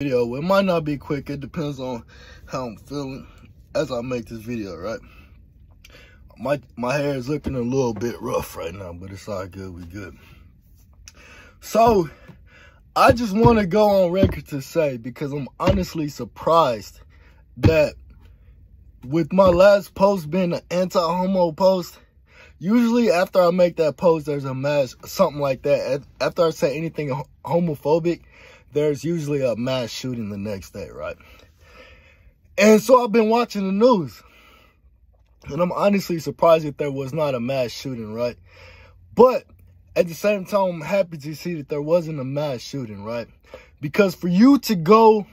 Video. It might not be quick. It depends on how I'm feeling as I make this video, right? My hair is looking a little bit rough right now, but it's all good. We good. So I just want to go on record to say, because I'm honestly surprised that with my last post being an anti-homo post, usually after I make that post, there's a mass, something like that. After I say anything homophobic, there's usually a mass shooting the next day, right? And so I've been watching the news, and I'm honestly surprised that there was not a mass shooting, right? But at the same time, I'm happy to see that there wasn't a mass shooting, right? Because for you to go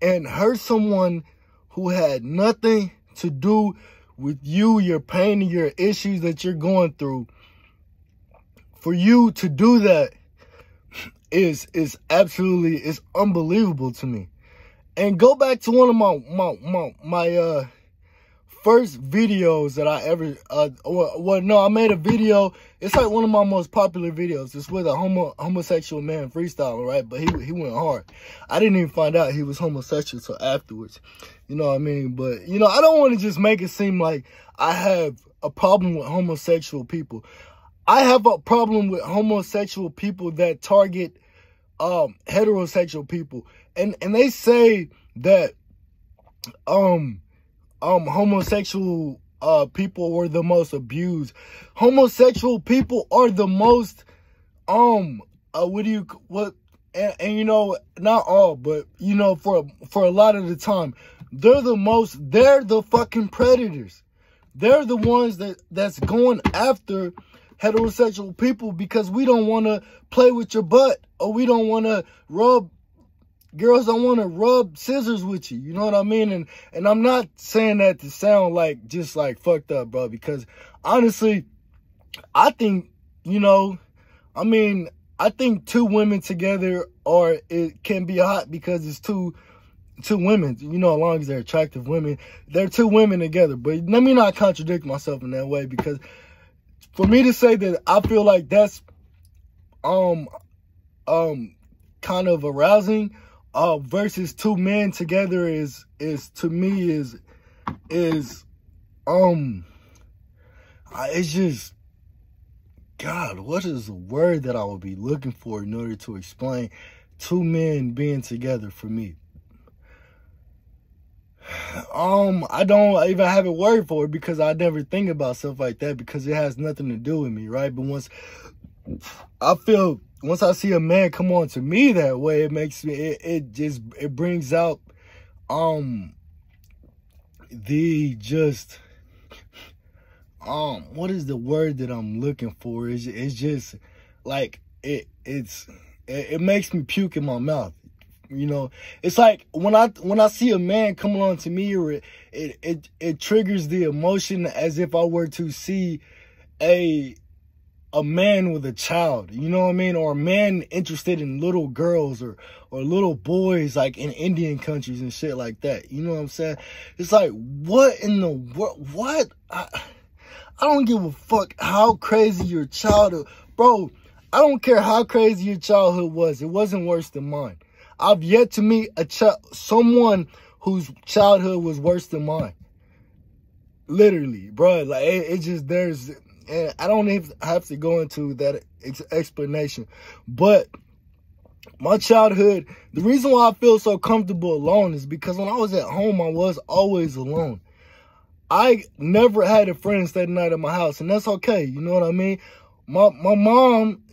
and hurt someone who had nothing to do with you, your pain, and your issues that you're going through, for you to do that is absolutely, it's unbelievable to me. And go back to one of my first videos that I ever I made a video. It's like one of my most popular videos. It's with a homosexual man freestyling, right? But he went hard. I didn't even find out he was homosexual till afterwards. You know what I mean? But you know, I don't want to just make it seem like I have a problem with homosexual people. I have a problem with homosexual people that target heterosexual people. And they say that homosexual people were the most abused. Homosexual people are the most and you know, not all, but you know, for a lot of the time, they're the fucking predators. They're the ones that's going after heterosexual people because we don't want to play with your butt, or we don't want to girls don't want to rub scissors with you. You know what I mean? And I'm not saying that to sound like just like fucked up, bro, because honestly, I think, you know, I mean, I think two women together it can be hot because it's two women, you know, as long as they're attractive women. They're two women together. But let me not contradict myself in that way, because for me to say that I feel like that's kind of arousing versus two men together is to me is it's just, God, what is the word that I would be looking for in order to explain two men being together for me? I don't even have a word for it, because I never think about stuff like that, because it has nothing to do with me, right? But once I see a man come on to me that way, it makes me, it brings out what is the word that I'm looking for? It's just like it makes me puke in my mouth. You know, it's like when I see a man coming on to me, or it triggers the emotion as if I were to see a man with a child, you know what I mean? Or a man interested in little girls or little boys, like in Indian countries and shit like that. You know what I'm saying? It's like, what in the world? What? I don't give a fuck how crazy your childhood, bro. I don't care how crazy your childhood was. It wasn't worse than mine. I've yet to meet someone whose childhood was worse than mine. Literally, bro. Like, it just, and I don't even have to go into that explanation. But my childhood, the reason why I feel so comfortable alone is because when I was at home, I was always alone. I never had a friend stay the night at my house, and that's okay. You know what I mean? My mom,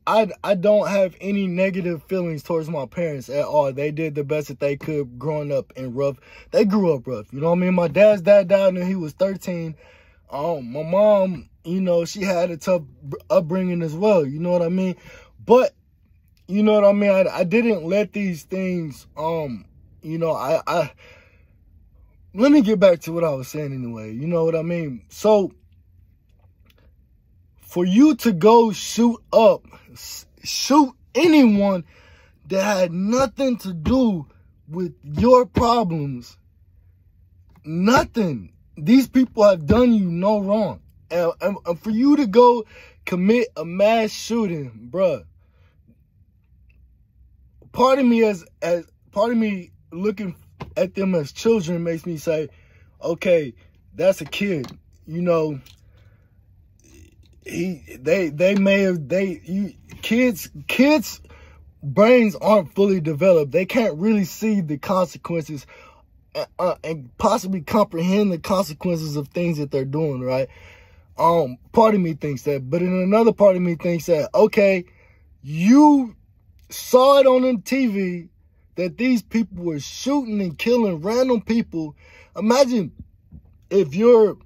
I don't have any negative feelings towards my parents at all. They did the best that they could growing up in rough. They grew up rough. You know what I mean? My dad's dad died when he was 13. My mom, you know, she had a tough upbringing as well. You know what I mean? But, you know what I mean? I didn't let these things, you know, let me get back to what I was saying anyway. You know what I mean? So, for you to go shoot anyone that had nothing to do with your problems, nothing. These people have done you no wrong. And for you to go commit a mass shooting, bruh, part of me looking at them as children makes me say, okay, that's a kid. You know, kids' brains aren't fully developed. They can't really see the consequences and possibly comprehend the consequences of things that they're doing, right? Part of me thinks that, but then another part of me thinks that, okay, you saw it on TV that these people were shooting and killing random people. Imagine if your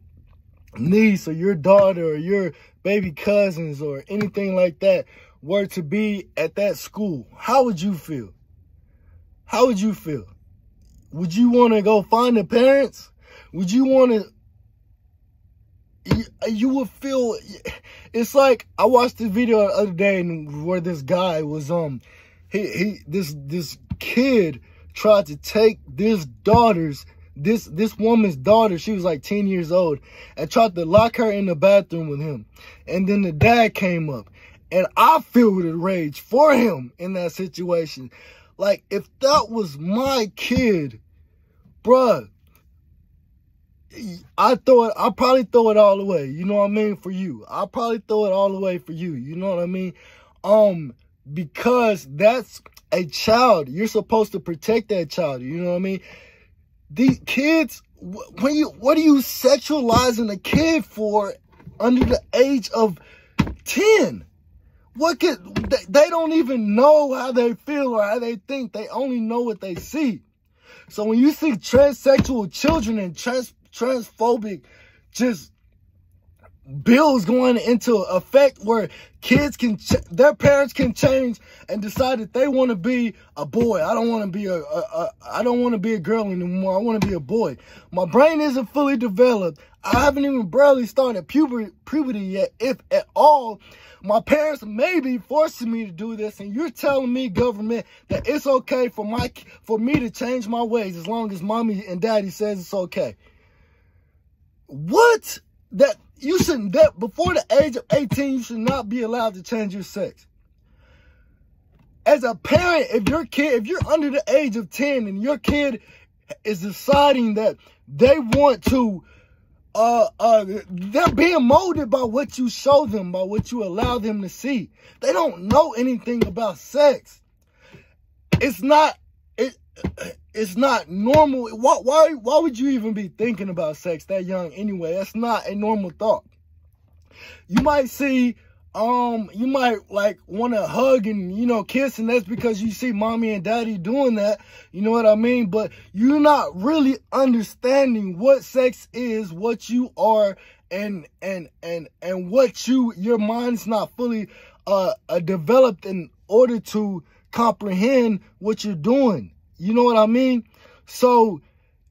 niece or your daughter or your baby cousins or anything like that were to be at that school. How would you feel? How would you feel? Would you want to go find the parents? Would you want to... You would feel... It's like, I watched this video the other day where this guy was, this kid tried to take this woman's daughter, she was like 10 years old, and tried to lock her in the bathroom with him. And then the dad came up. And I feel the rage for him in that situation. Like, if that was my kid, bruh, I'd probably throw it all away. You know what I mean? For you. I'll probably throw it all away for you. You know what I mean? Because that's a child. You're supposed to protect that child. You know what I mean? These kids, what are you sexualizing a kid for under the age of 10? They don't even know how they feel or how they think. They only know what they see. So when you see transsexual children and transphobic just bills going into effect where kids their parents can change and decide that they want to be a boy. I don't want to be I don't want to be a girl anymore. I want to be a boy. My brain isn't fully developed. I haven't even barely started puberty yet, if at all. My parents may be forcing me to do this, and you're telling me, government, that it's okay for me to change my ways as long as mommy and daddy says it's okay. What? That you shouldn't, that before the age of 18, you should not be allowed to change your sex. As a parent, if you're under the age of 10 and your kid is deciding that they want to, they're being molded by what you show them, by what you allow them to see. They don't know anything about sex. It's not normal. Why would you even be thinking about sex that young anyway? That's not a normal thought. You might see, you might like want to hug and, you know, kiss, and that's because you see mommy and daddy doing that. You know what I mean? But you're not really understanding what sex is, what you are, and what your mind's not fully developed in order to comprehend what you're doing. You know what I mean? So,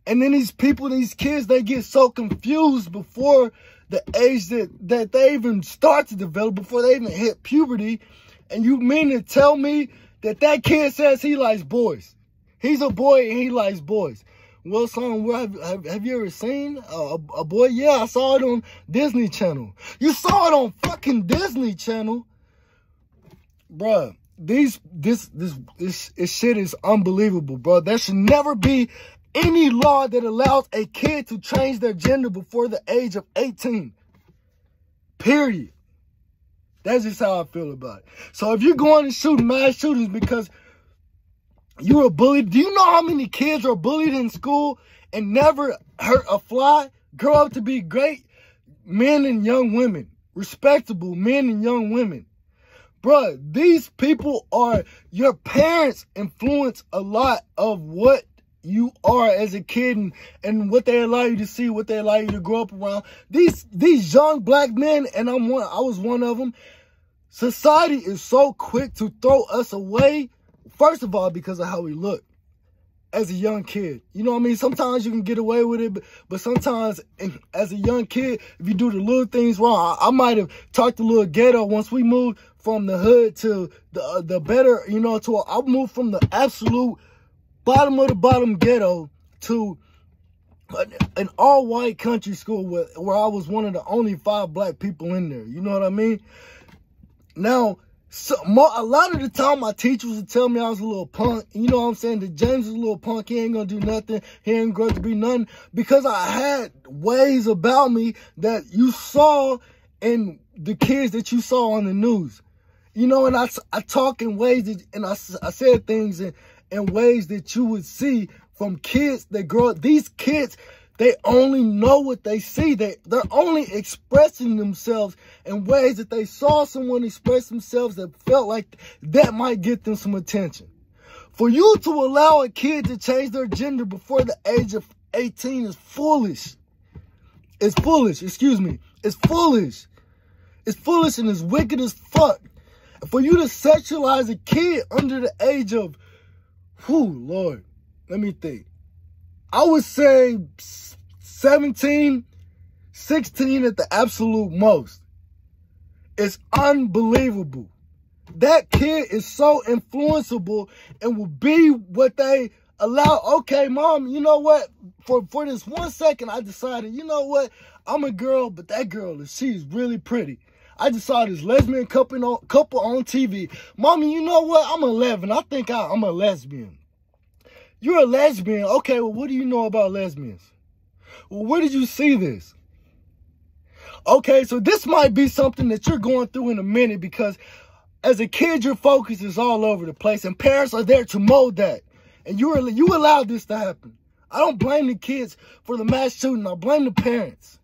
and then these kids, they get so confused before the age that they even start to develop, before they even hit puberty. And you mean to tell me that kid says he likes boys? He's a boy and he likes boys. Well, son, have you ever seen a boy? Yeah, I saw it on Disney Channel. You saw it on fucking Disney Channel? Bruh. This shit is unbelievable, bro. There should never be any law that allows a kid to change their gender before the age of 18. Period. That's just how I feel about it. So if you're going to shoot mass shootings because you were bullied, do you know how many kids are bullied in school and never hurt a fly? Grow up to be great men and young women, respectable men and young women. Bruh, these people are, your parents influence a lot of what you are as a kid and what they allow you to see, what they allow you to grow up around. These young black men, and I was one of them. Society is so quick to throw us away, first of all, because of how we look as a young kid. You know what I mean? Sometimes you can get away with it, but sometimes as a young kid, if you do the little things wrong, I might have talked a little ghetto once we moved from the hood to the better, you know, I moved from the absolute bottom of the bottom ghetto to an all-white country school where I was one of the only 5 black people in there. You know what I mean? Now, So, a lot of the time, my teachers would tell me I was a little punk. You know what I'm saying? That James is a little punk. He ain't gonna do nothing. He ain't going to be nothing. Because I had ways about me that you saw in the kids that you saw on the news. You know, and I talk in ways that, and I said things in ways that you would see from kids that grow up. These kids, they only know what they see. They're only expressing themselves in ways that they saw someone express themselves that felt like that might get them some attention. For you to allow a kid to change their gender before the age of 18 is foolish. It's foolish, excuse me. It's foolish. It's foolish and it's wicked as fuck. For you to sexualize a kid under the age of, Lord, let me think. I would say 17, 16 at the absolute most. It's unbelievable. That kid is so influenceable and will be what they allow. Okay, Mom, you know what? For this 1 second, I decided, you know what? I'm a girl, but that girl, she's really pretty. I just saw this lesbian couple on TV. Mommy, you know what? I'm 11. I think I'm a lesbian. You're a lesbian. Okay, well, what do you know about lesbians? Well, where did you see this? Okay, so this might be something that you're going through in a minute because as a kid, your focus is all over the place and parents are there to mold that. And you allowed this to happen. I don't blame the kids for the mass shooting. I blame the parents.